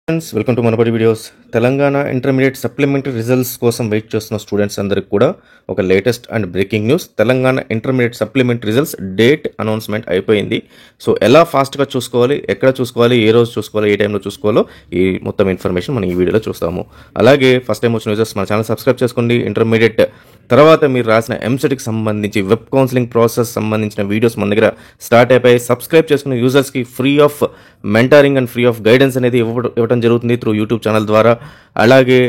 Friends welcome to Manabadi videos. Telangana intermediate supplementary results కోసం wait చేస్తున్న students అందరికి కూడా ఒక latest and breaking news. Telangana intermediate supplementary results date announcement అయిపోయింది. So ఎలా ఫాస్ట్గా చూసుకోవాలి, ఎక్కడ చూసుకోవాలి, ఏ రోజు చూసుకోవాలి, ఏ టైంలో చూసుకోవాలో ఈ మొత్తం ఇన్ఫర్మేషన్ మనం ఈ వీడియోలో చూస్తాము. అలాగే ఫస్ట్ టైం వచ్చిన యూజర్స్ మన ఛానల్ సబ్స్క్రైబ్ చేసుకోండి. ఇంటర్మీడియట్ తర్వాత మీరు రాసిన ఎంసెట్కి సంబంధించి వెబ్ కౌన్సిలింగ్ ప్రాసెస్ సంబంధించిన వీడియోస్ మన దగ్గర స్టార్ట్ అయిపోయి సబ్స్క్రైబ్ చేసుకున్న యూజర్స్కి free of mentoring and free of guidance అనేది ఇవ్వడం జరుగుతుంది త్రూ యూట్యూబ్ ఛానల్ ద్వారా. అలాగే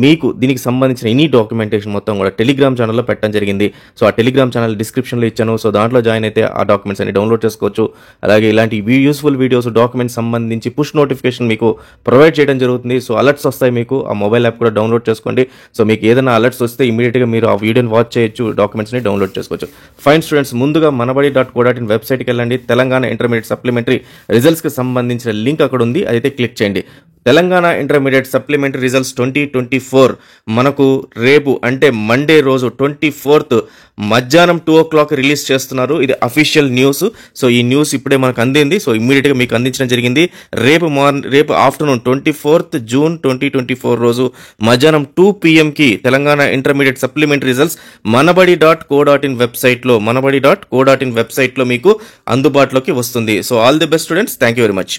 మీకు దీనికి సంబంధించిన ఎనీ డాక్యుమెంటేషన్ మొత్తం కూడా టెలిగ్రామ్ ఛానల్లో పెట్టడం జరిగింది. సో ఆ టెలిగ్రామ్ ఛానల్ డిస్క్రిప్షన్లో ఇచ్చాను. సో దాంట్లో జాయిన్ అయితే ఆ డాక్యుమెంట్స్ అన్ని డౌన్లోడ్ చేసుకోవచ్చు. అలాగే ఇలాంటి యూస్ఫుల్ వీడియోస్, డాక్యుమెంట్స్ సంబంధించి పుష్ నోటిఫికేషన్ మీకు ప్రొవైడ్ చేయడం జరుగుతుంది. సో అలర్ట్స్ వస్తాయి మీకు. ఆ మొబైల్ యాప్ కూడా డౌన్లోడ్ చేసుకోండి. సో మీకు ఏదైనా అలర్ట్స్ వస్తే ఇమీడియట్గా మీరు ఆ వీడియోని వాచ్ చేయొచ్చు, డాక్యుమెంట్స్ని డౌన్లోడ్ చేసుకోవచ్చు. ఫైన్ స్టూడెంట్స్, ముందుగా మనబడి.co.in వెబ్సైట్కి వెళ్ళండి. తెలంగాణ ఇంటర్మీడియట్ సప్లిమెంటరీ రిజల్ట్స్కి సంబంధించిన లింక్ అక్కడ ఉంది, అదైతే క్లిక్ చేయండి. తెలంగాణ ఇంటర్మీడియట్ సప్లిమెంటరీ రిజల్ట్స్ 2024 మనకు రేపు అంటే మండే రోజు 24th మధ్యాహ్నం 2 o'clock రిలీజ్ చేస్తున్నారు. ఇది అఫీషియల్ న్యూస్. సో ఈ న్యూస్ ఇప్పుడే మనకు అందింది. సో ఇమ్మీడియట్గా మీకు అందించడం జరిగింది. రేపు ఆఫ్టర్నూన్ 24th June 2024 రోజు మధ్యాహ్నం 2 PM Telangana intermediate supplementary results మనబడి.co.in వెబ్సైట్లో మీకు అందుబాటులోకి వస్తుంది. So all the best students, thank you very much.